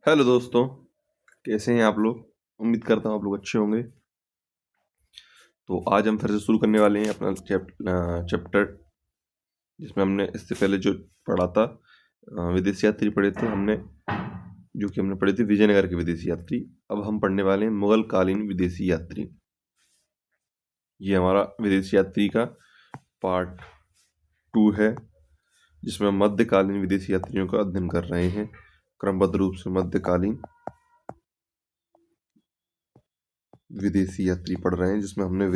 Hello दोस्तों, कैसे हैं आप लोग। उम्मीद करता हूँ आप लोग अच्छे होंगे। तो आज हम फिर से शुरू करने वाले हैं अपना चैप्टर जिसमें हमने इससे पहले जो पढ़ा था विदेशी यात्री पढ़े थे हमने, जो कि हमने पढ़े थे विजयनगर के विदेशी यात्री। अब हम पढ़ने वाले हैं मुगल कालीन विदेशी यात्री। ये हमारा विदेशी यात्री का पार्ट 2 है, जिसमें हम मध्यकालीन विदेशी यात्रियों का अध्ययन कर रहे हैं क्रमबद्ध रूप से। मध्यकालीन विदेशी यात्री पढ़ रहे हैं, जिसमें हमने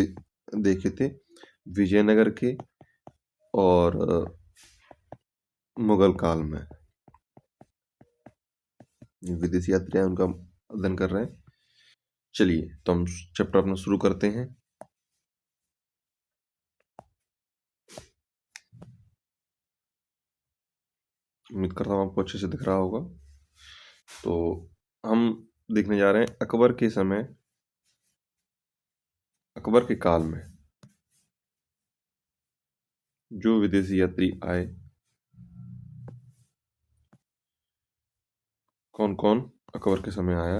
देखे थे विजयनगर के और मुगल काल में विदेशी यात्री हैं, उनका अध्ययन कर रहे हैं। चलिए तो हम चैप्टर अपना शुरू करते हैं। उम्मीद करता हूँ आपको अच्छे से दिख रहा होगा। तो हम देखने जा रहे हैं अकबर के समय, अकबर के काल में जो विदेशी यात्री आए, कौन कौन अकबर के समय आया,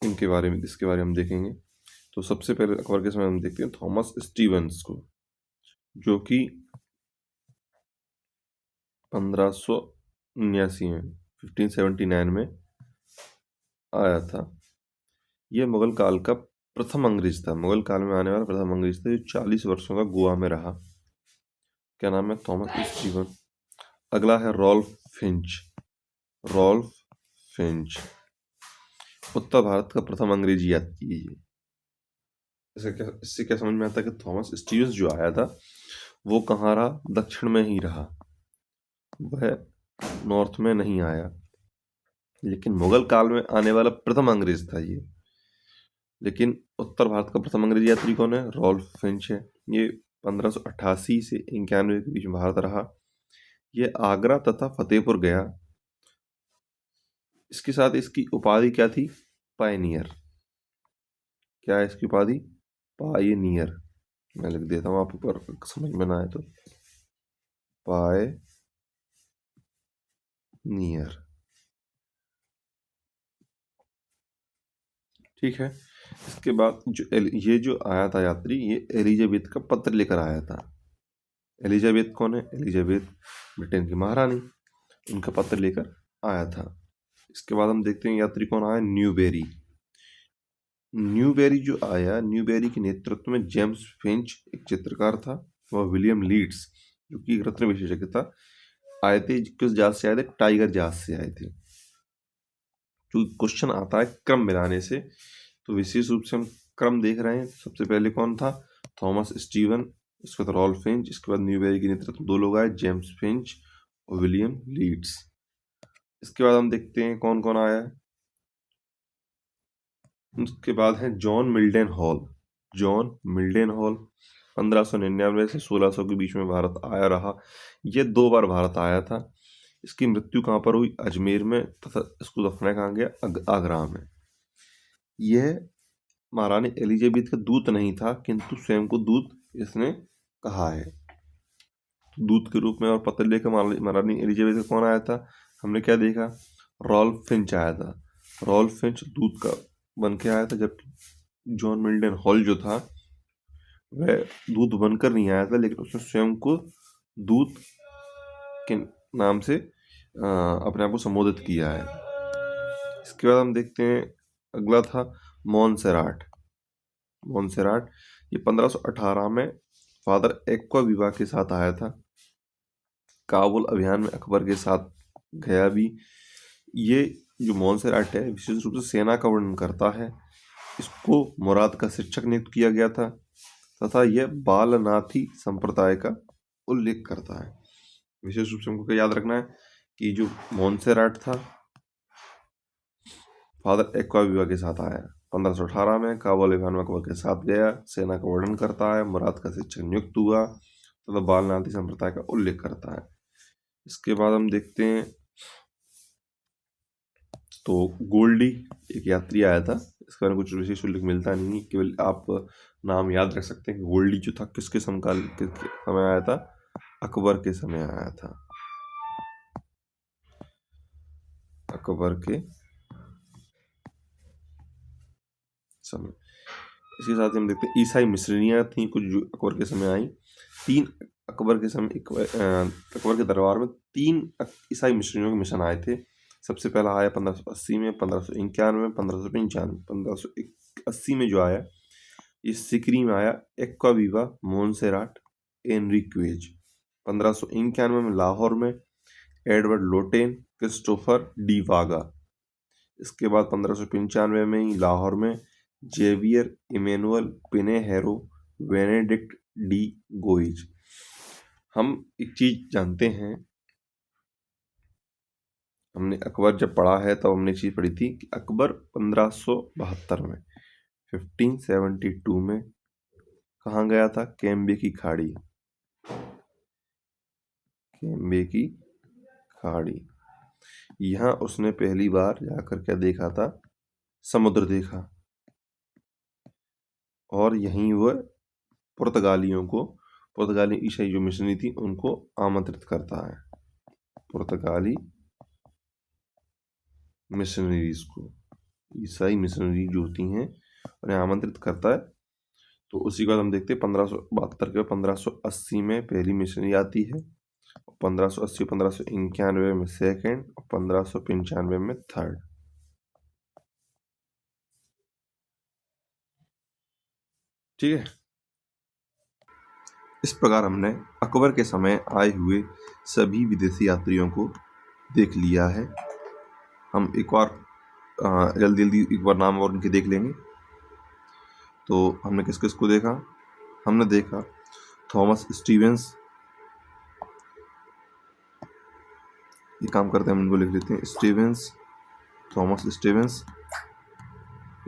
इसके बारे में हम देखेंगे। तो सबसे पहले अकबर के समय हम देखते हैं थॉमस स्टीवंस को, जो कि 1579 में 1579 में आया था। यह मुगल काल का प्रथम अंग्रेज था, मुगल काल में आने वाला प्रथम अंग्रेज था, जो 40 वर्षों का गोवा में रहा। क्या नाम है? Thomas Steven. अगला है रॉल्फ फिंच। रॉल्फ फिंच उत्तर भारत का प्रथम अंग्रेजी यात्री है। इससे क्या समझ में आता है कि थॉमस स्टीवंस जो आया था वो कहाँ रहा? दक्षिण में ही रहा, वह नॉर्थ में नहीं आया। लेकिन मुगल काल में आने वाला प्रथम अंग्रेज था ये। लेकिन उत्तर भारत का प्रथम अंग्रेजी यात्री कौन है? रॉल्फ फिंच है। ये 1588 से 91 के बीच में भारत रहा। ये आगरा तथा फतेहपुर गया। इसके साथ इसकी उपाधि क्या थी? पायनियर। क्या है इसकी उपाधि? पायनियर। मैं लिख देता हूँ आपको पर समझ में ना आए तो। पायनियर, ठीक है। इसके बाद ये जो आया था यात्री, ये एलिजाबेथ का पत्र लेकर आया था। एलिजाबेथ कौन है? एलिजाबेथ ब्रिटेन की महारानी, उनका पत्र लेकर आया था। इसके बाद हम देखते हैं यात्री कौन आया? न्यूबेरी। न्यूबेरी जो आया, न्यूबेरी के नेतृत्व में जेम्स फिंच एक चित्रकार था, वह विलियम लीड्स जो कि एक रत्न विशेषज्ञ था, आए थे। किस जहाज से आए थे? टाइगर जहाज से आए थे। जो क्वेश्चन आता है क्रम मिलाने से, तो विशेष रूप से हम क्रम देख रहे हैं। सबसे पहले कौन था? थॉमस स्टीवन, इसके बाद रॉल्फ फिंच, इसके बाद न्यूबेरी के नेतृत्व में 2 लोग आए, जेम्स फिंच और विलियम लीड्स। इसके बाद हम देखते हैं कौन कौन आया है। उसके बाद है John Mildenhall. John मिल्डन hall 1599 से 1600 के बीच में भारत आया रहा। यह 2 बार भारत आया था। इसकी मृत्यु कहाँ पर हुई? अजमेर में, तथा इसको दफनाया कहाँ गया? आगरा में। यह महारानी एलिजाबेथ का दूत नहीं था, किंतु स्वयं को दूत इसने कहा है। दूत के रूप में और पत्र लेकर महारानी एलिजाबेथ का कौन आया था? हमने क्या देखा? रॉल्फ फिंच आया था। रॉल्फ फिंच दूत का बन के आया था, जबकि जॉन मिल्डन हॉल जो था वह दूत बनकर नहीं आया था, लेकिन उसने स्वयं को दूत के नाम से अपने आप को संबोधित किया है। इसके बाद हम देखते हैं, अगला था मोन्सेराट। मोन्सेराट ये 1518 में फादर एक्वा विवा के साथ आया था। काबुल अभियान में अकबर के साथ गया भी। ये जो मोन्सेराट है विशेष रूप से सेना का वर्णन करता है। इसको मुराद का शिक्षक नियुक्त किया गया था, तथा यह बालनाथी संप्रदाय का उल्लेख करता है। विशेष रूप से हमको क्या याद रखना है कि जो मोन्सेराट था फादर एक्वा विवा के साथ आया 1518 में, काबुल अभियान में अकबर के साथ गया, सेना का वर्णन करता है, मुराद का शिक्षक नियुक्त हुआ, तथा बालनाथी संप्रदाय का उल्लेख करता है। इसके बाद हम देखते हैं तो गोल्डी एक यात्री आया था। इसके बारे में कुछ विशेष उल्लेख मिलता नहीं, केवल आप नाम याद रख सकते हैं कि गोल्डी जो था किसके समकाल के समय आया था? अकबर के समय आया था। अकबर के समय। इसके साथ ही हम देखते हैं ईसाई मिशनरियाँ थी कुछ जो अकबर के समय आई। अकबर के दरबार में 3 ईसाई मिशनरियों के मिशन आए थे। सबसे पहला आया 1580 में, 1591 में, 1595। 1580 में जो आया ये सिकरी में आया एक्वाविवा मोन्सेराट एनरिक्वेज। 1591 में लाहौर में Edward Leighton Christopher de Vega. इसके बाद 1595 में ही लाहौर में Xavier Emmanuel Pinheiro Benedict de Goes. हम एक चीज जानते हैं, हमने अकबर जब पढ़ा है तब हमने चीज पढ़ी थी कि अकबर 1572 में 1572 में कहाँ गया था? केम्बे की खाड़ी। केम्बे की खाड़ी, यहाँ उसने पहली बार जाकर क्या देखा था? समुद्र देखा। और यहीं वह पुर्तगाली ईसाई जो मिशनरी थी उनको आमंत्रित करता है। पुर्तगाली मिशनरीज को, ईसाई मिशनरी जो होती हैं उन्हें आमंत्रित करता है। तो उसी के बाद हम देखते हैं 1572 के 1580 में पहली मिशनरी आती है, 1580 1591 में सेकेंड और 1595 में थर्ड। ठीक है, इस प्रकार हमने अकबर के समय आए हुए सभी विदेशी यात्रियों को देख लिया है। हम एक बार जल्दी जल्दी एक बार नाम और उनके देख लेंगे। तो हमने किस किस को देखा? हमने देखा थॉमस स्टीवेंस, ये काम करते हैं हम इनको लिख लेते हैं स्टीवेंस, थॉमस स्टीवेंस।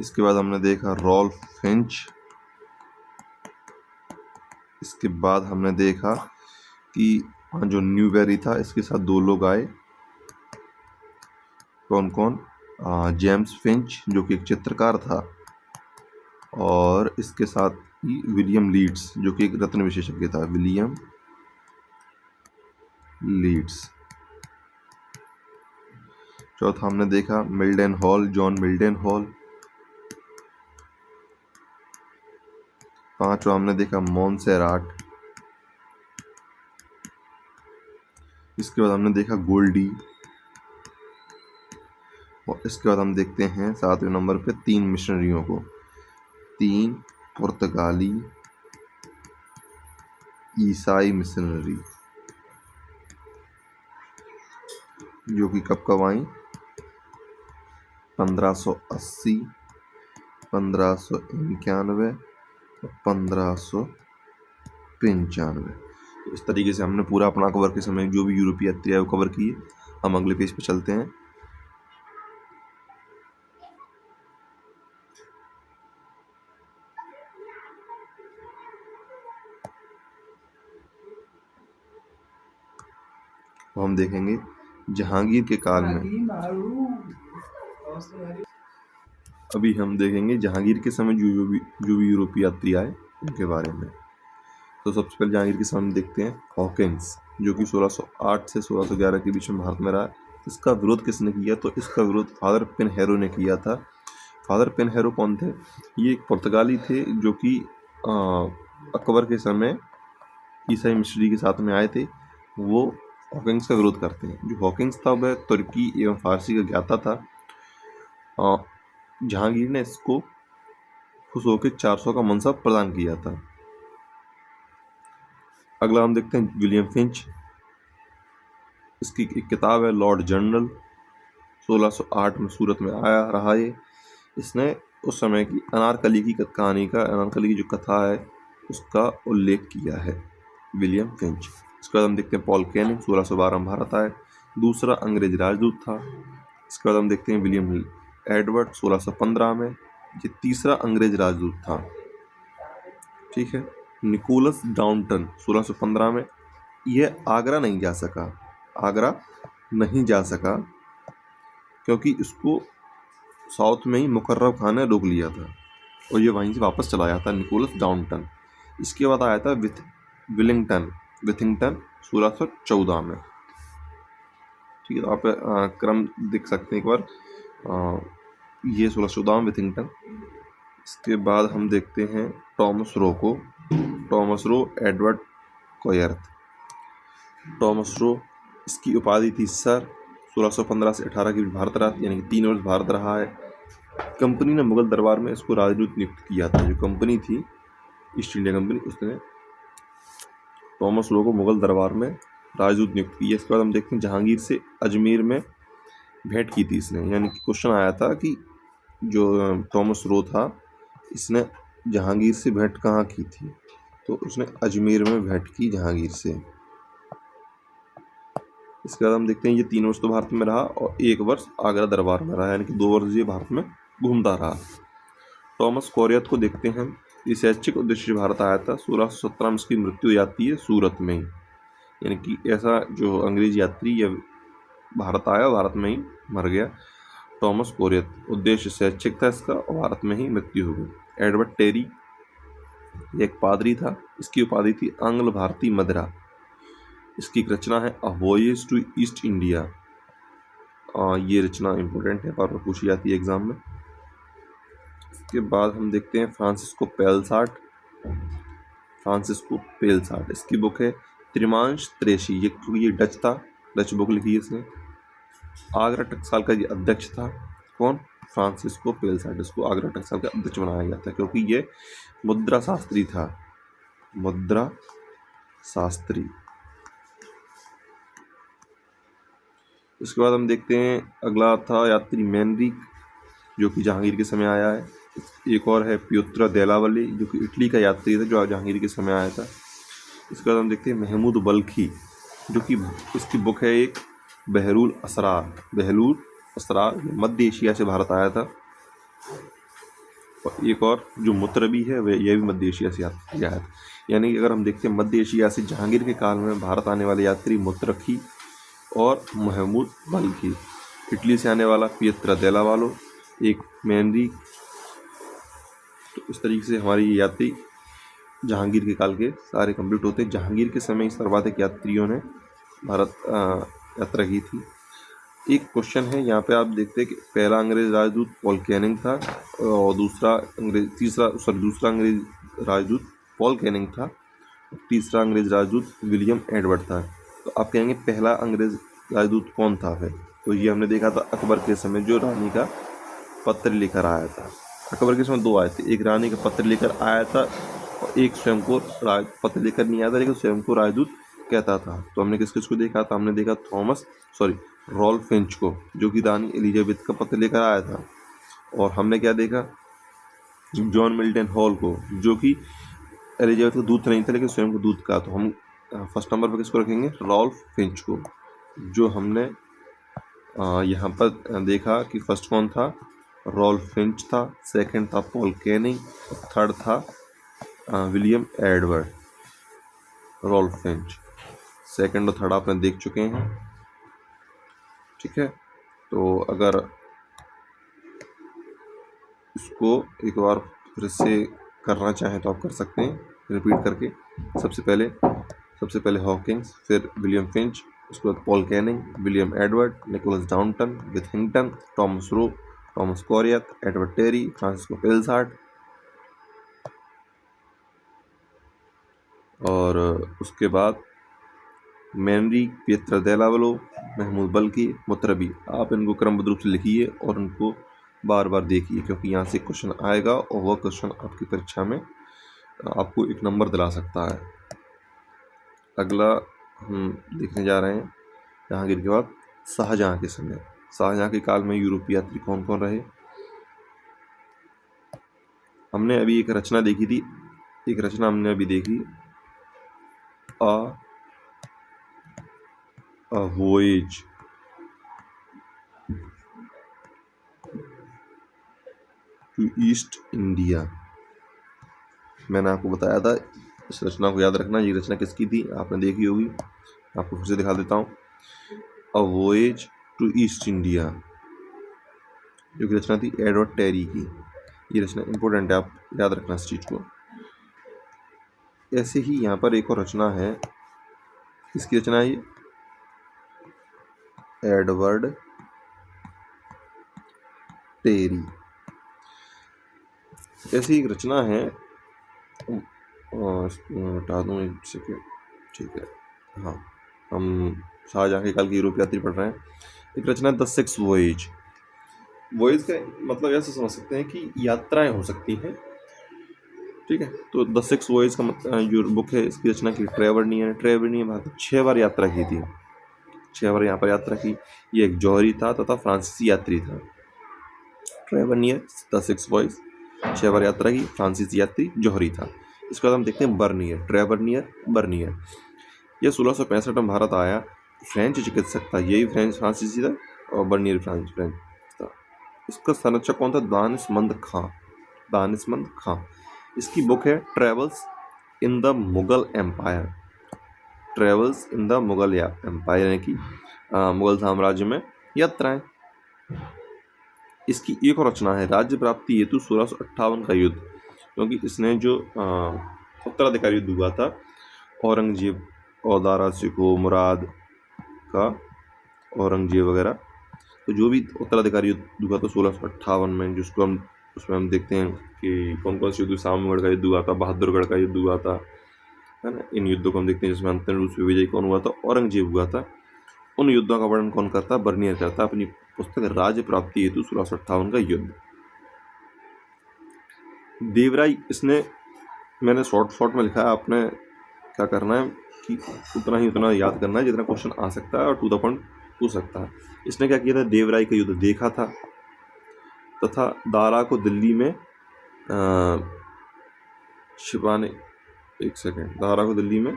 इसके बाद हमने देखा रॉल्फ फिंच। इसके बाद हमने देखा कि जो न्यूबेरी था इसके साथ 2 लोग आए। कौन कौन? जेम्स फिंच जो कि एक चित्रकार था, और इसके साथ ही विलियम लीड्स जो कि एक रत्न विशेषज्ञ था। William Leeds. चौथा हमने देखा Mildenhall, John Mildenhall. पांचवा हमने देखा मोन्सेराट। इसके बाद हमने देखा गोल्डी। और इसके बाद हम देखते हैं 7वें नंबर पे 3 मिशनरियों को, 3 पुर्तगाली ईसाई मिशनरी जो कि कब आई? 1580, 1591 और 1595। तो इस तरीके से हमने पूरा अपना अकबर के समय जो भी यूरोपीय यात्री है वो कवर किए। हम अगले पेज पे चलते हैं। तो हम देखेंगे जहांगीर के काल में, अभी हम देखेंगे जहांगीर के समय जो भी यूरोपीय यात्री आए उनके बारे में। तो सबसे पहले जहांगीर के समय देखते हैं हॉकिंस, जो कि 1608 से 1611 के बीच में भारत में रहा। इसका विरोध किसने किया? तो इसका विरोध फादर पिनहेरो ने किया था। फादर पिनहेरो कौन थे? ये एक पुर्तगाली थे जो कि अकबर के समय ईसाई मिशनरी के साथ में आए थे। वो हॉकिंस का विरोध करते हैं। जो हॉकिंस था वह तुर्की एवं फारसी का ज्ञाता था। जहांगीर ने इसको खुश होकर 400 का मनसब प्रदान किया था। अगला हम देखते हैं विलियम फिंच। इसकी एक किताब है लॉर्ड जनरल, 1608 में सूरत में आया रहा। ये इसने उस समय की अनारकली की कहानी का, अनारकली की जो कथा है उसका उल्लेख किया है, विलियम फिंच। इसके बाद हम देखते हैं पॉल कैनिंग, 1612 में भारत आए, दूसरा अंग्रेज राजदूत था। इसके बाद हम देखते हैं विलियम एडवर्ड, 1615 में, ये तीसरा अंग्रेज राजदूत था। ठीक है। निकोलस डाउनटन 1615 में, यह आगरा नहीं जा सका क्योंकि इसको साउथ में ही मुकर्रब खान ने रोक लिया था और ये वहीं से वापस चला आया था, निकोलस डाउनटन। इसके बाद आया था विथिंगटन 1614 में। ठीक है, तो आप क्रम देख सकते हैं एक बार। ये 1614 में विथिंगटन, इसके बाद हम देखते हैं टॉमस रो को। Thomas Roe Edward Coryat. Thomas Roe, इसकी उपाधि थी सर। 1615 से 18 के बीच भारत रहा, यानी कि 3 वर्ष भारत रहा है। कंपनी ने मुगल दरबार में इसको राजदूत नियुक्त किया था। जो कंपनी थी ईस्ट इंडिया कंपनी, उसने टॉमस रो को मुगल दरबार में राजदूत नियुक्त किया। इसके बाद हम देखते हैं जहांगीर से अजमेर में भेंट की थी इसने। यानी कि क्वेश्चन आया था कि जो टॉमस रो था, इसने जहांगीर से भेंट कहाँ की थी, तो उसने अजमेर में भेंट की जहांगीर से। इसके बाद हम देखते हैं ये 3 वर्ष तो भारत में रहा और 1 वर्ष आगरा दरबार में रहा, यानी कि 2 वर्ष ये भारत में घूमता रहा। टॉमस कोरियत को देखते हैं। ये शैक्षिक उद्देश्य से भारत आया था। 1617 में इसकी मृत्यु हो जाती है सूरत में ही। यानी कि ऐसा जो अंग्रेज यात्री या भारत आया, भारत में ही मर गया। टॉमस कोरियत, उद्देश्य शैक्षिक था इसका और भारत में ही मृत्यु हो गई। एडवर्ड टेरी, एक पादरी था। इसकी उपाधि थी आंग्ल भारती मदिरा। इसकी एक रचना है अ वॉयेज टू ईस्ट इंडिया। ये रचना इंपॉर्टेंट है, बार बार पूछी जाती है एग्जाम में। इसके बाद हम देखते हैं फ्रांसिस्को पेलसाट। फ्रांसिस्को पेलसाट, इसकी बुक है त्रिमांश त्रेशी। ये डच था, डच बुक लिखी है इसने। आगरा टकसाल का ये अध्यक्ष था। कौन? फ्रांसिस्को पेलसाट। इसको आगरा टकसाल का अध्यक्ष बनाया गया था क्योंकि ये मुद्रा शास्त्री था। मुद्रा शास्त्री। इसके बाद हम देखते हैं अगला था यात्री मैनरिक, जो कि जहांगीर के समय आया है। एक और है प्योत्र देलावली, जो कि इटली का यात्री था, जो जहांगीर के समय आया था। इसके बाद हम देखते हैं महमूद बल्खी, जो कि इसकी बुक है एक बहरूल असरार। बहरूल असरार मध्य एशिया से भारत आया था। और एक और जो मुतरबी है वह यह भी मध्य एशिया से आया था। यानी कि अगर हम देखते हैं मध्य एशिया से जहांगीर के काल में भारत आने वाले यात्री मुतरखी और महमूद बल्खी। इटली से आने वाला पियत्र देलावालो, एक मैनरी। तो इस तरीके से हमारी यात्री जहांगीर के काल के सारे कंप्लीट होते हैं। जहांगीर के समय सर्वाधिक यात्रियों ने भारत यात्रा की थी। एक क्वेश्चन है यहाँ पे, आप देखते हैं कि पहला अंग्रेज राजदूत पॉल कैनिंग था और दूसरा अंग्रेज राजदूत पॉल कैनिंग था। तीसरा अंग्रेज राजदूत विलियम एडवर्ड था। तो आप कहेंगे पहला अंग्रेज राजदूत कौन था फिर? तो ये हमने देखा था अकबर के समय, जो रानी का पत्र लेकर आया था। अकबर के समय 2 आए थे, एक रानी का पत्र लेकर आया था और एक स्वयं को पत्र लेकर नहीं आया था, लेकिन स्वयं को राजदूत कहता था। तो हमने किस किस को देखा था? हमने देखा रॉल्फ फिंच को, जो कि रानी एलिजाबेथ का पत्र लेकर आया था। और हमने क्या देखा? जॉन मिल्टन हॉल को, जो कि एलिजाबेथ का दूत नहीं था लेकिन स्वयं को दूत का। तो हम फर्स्ट नंबर पर किसको रखेंगे? रॉल्फ फिंच को। जो हमने यहाँ पर देखा कि फर्स्ट कौन था? रॉल्फ फिंच था। सेकंड था पॉल कैनिंग। थर्ड था William Edward. Ralph Finch second और थर्ड आपने देख चुके हैं, ठीक है। तो अगर इसको एक बार फिर से करना चाहें तो आप कर सकते हैं रिपीट करके। सबसे पहले हॉकिंस, फिर विलियम फिंच, उसके बाद Paul Canning, William Edward, Nicholas Downton, Withington, Thomas Roe, Thomas Coryat, Edward Terry, Francisco Pelsaert. और उसके बाद मैनरी, पियत्र देलावलो, महमूद बल्खी, मुतरबी। आप इनको क्रमबद्ध रूप से लिखिए और उनको बार बार देखिए, क्योंकि यहाँ से क्वेश्चन आएगा और वह क्वेश्चन आपकी परीक्षा में आपको 1 नंबर दिला सकता है। अगला हम देखने जा रहे हैं जहांगीर के बाद शाहजहां के समय। शाहजहां के काल में यूरोपीय यात्री कौन कौन रहे? हमने अभी एक रचना देखी थी, एक रचना हमने अभी देखी, A Voyage to East India। मैंने आपको बताया था इस रचना को याद रखना। ये रचना किसकी थी? आपने देखी होगी, आपको फिर से दिखा देता हूँ। A Voyage to East India, जो कि रचना थी एडवर्ड टेरी की। ये रचना इंपॉर्टेंट है, आप याद रखना इस चीज़ को। ऐसे ही यहाँ पर एक और रचना है, इसकी रचना है एडवर्ड टेरी। ऐसी एक रचना है, इसको हटा दूँ एक सेकेंड, ठीक है। हाँ, हम शाहजहाँ के काल की यूरोप यात्री पढ़ रहे हैं। एक रचना है द सिक्स वॉयेज। वॉयेज का मतलब ऐसे समझ सकते हैं कि यात्राएं हो सकती हैं, ठीक है। तो द सिक्स वॉयेज का मतलब जो बुक है इसकी रचना की ट्रेवर्नियर। ट्रेवर्नियर भारत 6 बार यात्रा की थी, 6 बार यहाँ पर यात्रा की। ये एक जौहरी था तथा फ्रांसीसी यात्री था। ट्रेवर्नियर द सिक्स वॉयेज, 6 बार यात्रा की, फ्रांसीसी यात्री, जौहरी था। इसके बाद हम देखते हैं बर्नियर। ट्रेवर्नियर, बर्नियर, यह 1665 में भारत आया। फ्रेंच चिकित्सक था, यही फ्रांसीसी था, और बर्नियर फ्रेंच था। इसका संरक्षक कौन था? दानिशमंद खां। दानिशमंद खां। इसकी बुक है travels in the Mughal empire. Travels in the Mughal empire, यानी कि मुगल साम्राज्य में यात्राएं। इसकी एक और रचना है राज्य प्राप्ति हेतु 1658 का युद्ध, क्योंकि इसने जो उत्तराधिकारी युद्ध हुआ था औरंगजेब और दारा सिको मुराद का, औरंगजेब वगैरह, तो जो भी उत्तराधिकारी युद्ध हुआ था 1658 में, जिसको हम उसमें हम देखते हैं कि कौन कौन से युद्ध, सामगढ़ का युद्ध हुआ था, बहादुरगढ़ का युद्ध हुआ था, है ना। इन युद्धों को हम देखते हैं जिसमें अंतिम रूप से विजय कौन हुआ था? औरंगजेब हुआ था। उन युद्धों का वर्णन कौन करता है? बर्नियर करता है अपनी पुस्तक राज्य प्राप्ति हेतु 1658 का युद्ध। देवराय, इसने मैंने शॉर्ट में लिखा है, आपने क्या करना है कि उतना याद करना है जितना क्वेश्चन आ सकता है और टू द पॉइंट पूछ सकता है। इसने क्या किया था? देवराय का युद्ध देखा था तथा दारा को दिल्ली में छिपाने, एक सेकेंड, दारा को दिल्ली में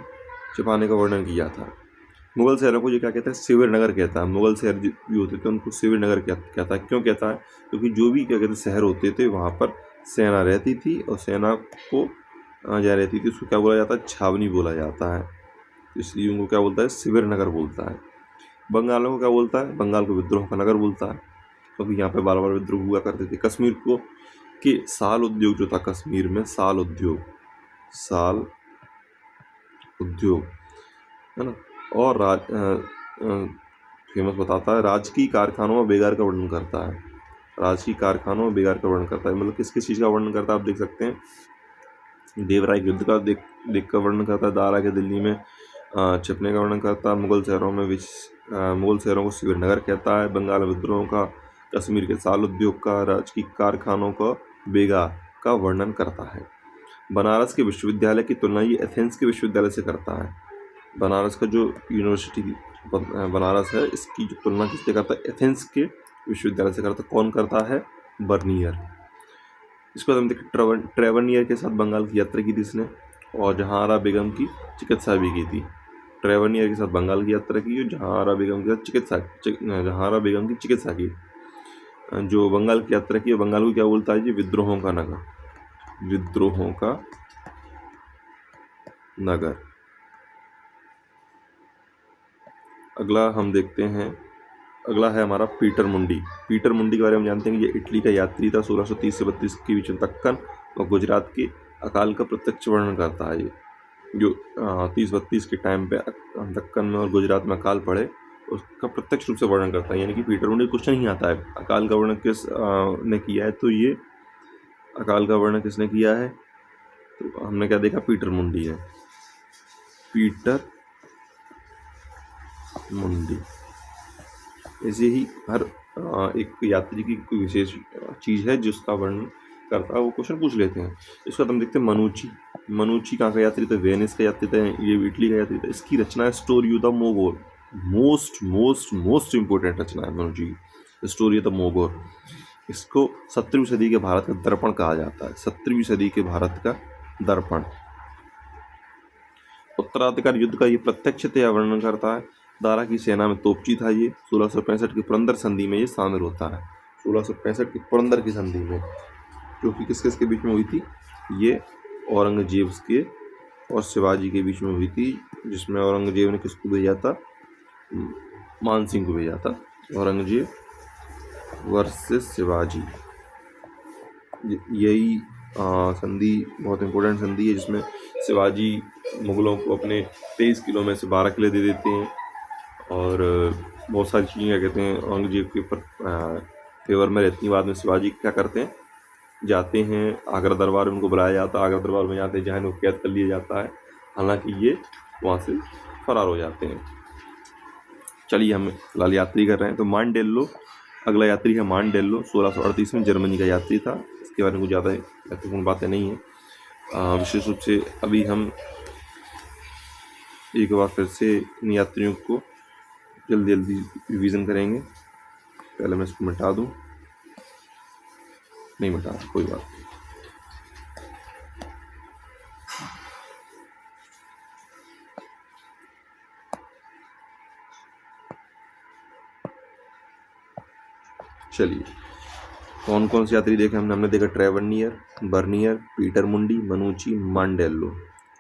छिपाने का वर्णन किया था। मुगल शहरों को ये क्या कहता है? शिविर नगर कहता है। मुगल शहर जो होते थे उनको शिविर नगर कहता है। क्यों कहता है? क्योंकि जो भी क्या कहते हैं शहर होते थे वहाँ पर सेना रहती थी, और सेना को जहाँ रहती थी उसको क्या बोला जाता है? छावनी बोला जाता है। इसलिए उनको क्या बोलता है? शिविर नगर बोलता है। बंगालों को क्या बोलता है? बंगाल को विद्रोह का नगर बोलता है, क्योंकि यहाँ पे बार बार विद्रोह हुआ करते थे। कश्मीर को कि साल उद्योग जो था कश्मीर में, साल उद्योग, है ना। और फेमस बताता है, राजकीय कारखानों में बेगार का वर्णन करता है। राजकीय कारखानों में बेगार का वर्णन करता है, मतलब किस किस चीज़ का वर्णन करता है आप देख सकते हैं। देवराय के युद्ध का देख का वर्णन करता है, दारा के दिल्ली में छिपने का वर्णन करता है, मुगल शहरों को शिविर नगर कहता है, बंगाल विद्रोह का, कश्मीर के साल उद्योग का, राजकीय कारखानों का बेगार का वर्णन करता है। बनारस के विश्वविद्यालय की तुलना ये एथेंस के विश्वविद्यालय से करता है। बनारस का जो यूनिवर्सिटी बनारस है, इसकी जो तुलना किससे करता है? एथेंस के विश्वविद्यालय से करता है। कौन करता है? बर्नियर। इसको हम देखते ट्रेवर्नियर के साथ बंगाल की यात्रा की थी इसने, और जहांआरा बेगम की चिकित्सा भी की थी। ट्रेवर्नियर के साथ बंगाल की यात्रा की और जहांआरा बेगम के साथ जहांआरा बेगम की चिकित्सा की। जो बंगाल की यात्रा की, बंगाल को क्या बोलता है? जी, विद्रोहों का नगर। विद्रोहों का नगर। अगला हम देखते हैं, अगला है हमारा पीटर मुंडी। पीटर मुंडी के बारे में जानते हैं कि ये इटली का यात्री था। 1630 से 32 के बीच में दक्कन और गुजरात के अकाल का प्रत्यक्ष वर्णन करता है। ये जो 30-32 के टाइम पे दक्कन में और गुजरात में अकाल पड़े, उसका प्रत्यक्ष रूप से वर्णन करता है। यानी कि पीटर मुंडी कुछ नहीं आता है। अकाल का वर्णन किस ने किया है? तो ये अकाल का वर्णन किसने किया है? तो हमने क्या देखा? पीटर मुंडी है। पीटर मुंडी। ऐसे ही हर एक यात्री की कोई विशेष चीज़ है जिसका वर्णन करता है, वो क्वेश्चन पूछ लेते हैं। इसके बाद हम देखते हैं मनुची। मनुची कहाँ का यात्री था? वेनिस का यात्री था, ये इटली का यात्री था। इसकी रचना है story of the Mogor. Most important रचना है मनुची की, स्टोरी ऑफ द मोगोर। इसको 17वीं सदी के भारत का दर्पण कहा जाता है। 17वीं सदी के भारत का दर्पण। उत्तराधिकार युद्ध का ये प्रत्यक्षतया वर्णन करता है। दारा की सेना में तोपची था ये। 1665 की पुरंदर संधि में ये शामिल होता है। 1665 की पुरंदर की संधि में, जो कि किस किस के बीच में हुई थी? ये औरंगजेब के और शिवाजी के बीच में हुई थी, जिसमें औरंगजेब ने किसको भेजा था? मान सिंह को भेजा था। औरंगजेब वर्सेस शिवाजी, यही संधि बहुत इंपॉर्टेंट संधि है, जिसमें शिवाजी मुगलों को अपने 23 किलो में से 12 किले दे देते हैं, और बहुत सारी चीज़ें क्या कहते हैं औरंगजेब के ऊपर फेवर में रहती हैं। बाद में शिवाजी क्या करते हैं? जाते हैं आगरा दरबार, उनको बुलाया जाता है, आगरा दरबार में जाते हैं जहाँ इनको कैद कर लिया जाता है, हालांकि ये वहाँ से फरार हो जाते हैं। चलिए हम फिलहाल यात्री कर रहे हैं। तो मांडेल्लो अगला यात्री है। मांडेल्लो 1638 में जर्मनी का यात्री था। इसके बारे में कुछ ज़्यादा महत्वपूर्ण बातें नहीं हैं। विशेष रूप से अभी हम एक बार फिर से इन यात्रियों को जल्दी जल्दी रिवीजन करेंगे। पहले मैं इसको मिटा दूँ, नहीं मिटा, कोई बात नहीं। चलिए कौन कौन से यात्री देखे हमने देखा ट्रेवर्नियर, बर्नियर, पीटर मुंडी, मनुची, मांडेल्लो।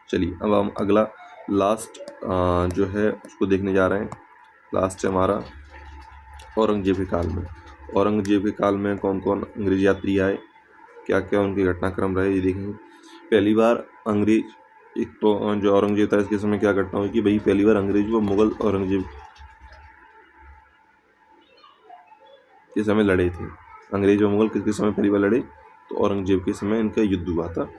चलिए अब हम अगला लास्ट जो है उसको देखने जा रहे हैं। लास्ट है हमारा औरंगजेब के काल में। औरंगजेब के काल में कौन कौन अंग्रेज यात्री आए, क्या क्या उनके घटनाक्रम रहे, ये देखेंगे। पहली बार अंग्रेज, एक तो जो औरंगजेब था इसके समय क्या घटना हुई कि भाई पहली बार अंग्रेज व मुगल औरंगजेब के समय लड़े थे। अंग्रेज व मुगल किसके समय पहली बार लड़े, तो औरंगजेब के समय इनका युद्ध हुआ था।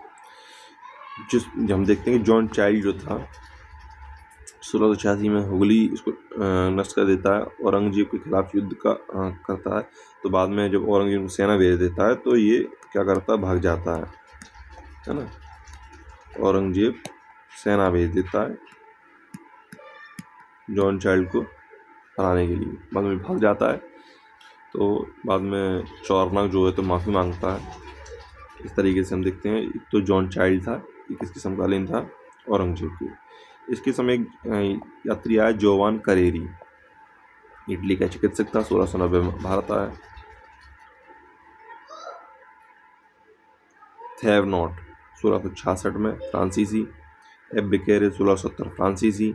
जिस हम देखते हैं कि जॉन चाइल्ड जो था 1686 में हुगली इसको नष्ट कर देता है, औरंगजेब के खिलाफ युद्ध करता है। तो बाद में जब औरंगजेब सेना भेज देता है तो ये क्या करता है, भाग जाता है ना। औरंगजेब सेना भेज देता है जॉन चाइल्ड को हराने के लिए, बाद में भाग जाता है। तो बाद में चौरनाग जो है तो माफ़ी मांगता है। इस तरीके से हम देखते हैं। एक तो जॉन चाइल्ड था, ये किसके समकालीन था, औरंगजेब के। इसके समय एक यात्री आया जोवान करेरी, इटली का चिकित्सक था, 1690 में भारत आया। थेवनॉट 1666 में फ्रांसीसी। एबिकेरे 1670 फ्रांसीसी।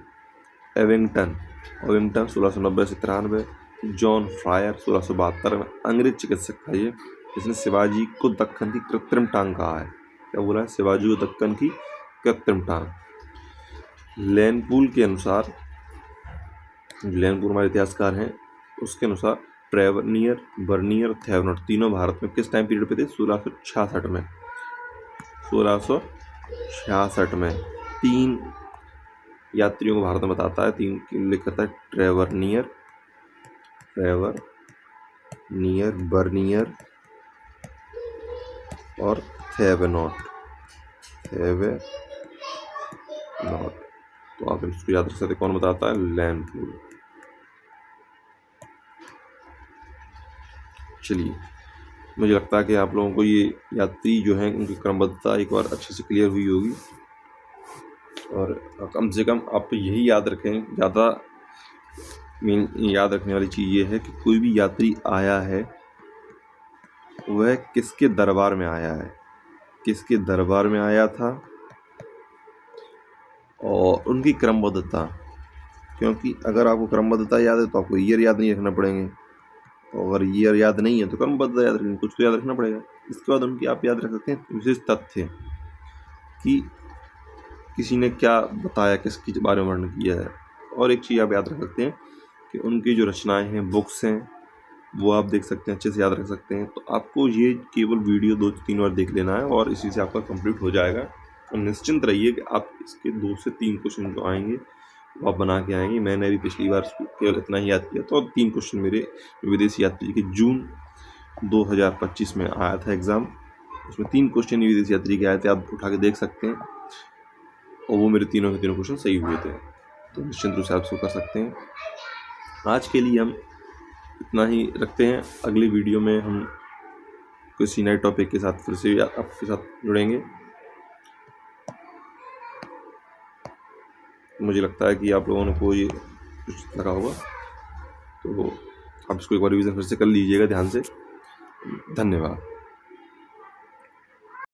एविंगटन 1690 से 93। जॉन फ्रायर 1672 में अंग्रेज चिकित्सक था ये, जिसने शिवाजी को दक्कन की कृत्रिम टांग कहा है। क्या बोला है, शिवाजी को दक्कन की कृत्रिम टांग। लैनपूल के अनुसार, लैनपूल हमारे इतिहासकार हैं, उसके अनुसार ट्रेवर्नियर, बर्नियर, थेवनॉट तीनों भारत में किस टाइम पीरियड पे थे, 1666 में। 1666 में 3 यात्रियों को भारत में बताता है, 3 की उल्लेख करता है। ट्रेवर्नियर, बर्नियर और थेवेनॉट। तो आप इसको याद रख सकते, कौन बताता है, लैनपूल। चलिए मुझे लगता है कि आप लोगों को ये यात्री जो हैं उनकी क्रमबद्धता एक बार अच्छे से क्लियर हुई होगी, और कम से कम आप यही याद रखें। ज़्यादा मेन याद रखने वाली चीज़ ये है कि कोई भी यात्री आया है वह किसके दरबार में आया है, किसके दरबार में आया था, और उनकी क्रमबद्धता। क्योंकि अगर आपको क्रमबद्धता याद है तो आपको ईयर याद नहीं रखना पड़ेंगे, और अगर ईयर याद नहीं है तो क्रमबद्धता याद रखेंगे, कुछ तो याद रखना पड़ेगा। इसके बाद उनकी आप याद रख सकते हैं विशेष तथ्य कि किसी ने क्या बताया, किसके बारे में वर्णन किया है। और एक चीज़ आप याद रख सकते हैं कि उनकी जो रचनाएं हैं, बुक्स हैं, वो आप देख सकते हैं, अच्छे से याद रख सकते हैं। तो आपको ये केवल वीडियो 2-3 बार देख लेना है और इसी से आपका कंप्लीट हो जाएगा। और निश्चिंत रहिए कि आप इसके 2 से 3 क्वेश्चन जो आएंगे वो आप बना के आएंगे। मैंने भी पिछली बार केवल इतना ही याद किया था, और 3 क्वेश्चन मेरे विदेशी यात्री के जून 2025 में आया था एग्ज़ाम, उसमें 3 क्वेश्चन विदेशी यात्री के आए थे, आप उठा के देख सकते हैं, और वो मेरे तीनों के तीनों क्वेश्चन सही हुए थे। तो निश्चिंत रूप से आप इसको कर सकते हैं। आज के लिए हम इतना ही रखते हैं। अगली वीडियो में हम किसी नए टॉपिक के साथ फिर से आपके साथ जुड़ेंगे। मुझे लगता है कि आप लोगों को ये कुछ लगा होगा, तो आप इसको एक बार रिवीजन फिर से कर लीजिएगा ध्यान से। धन्यवाद।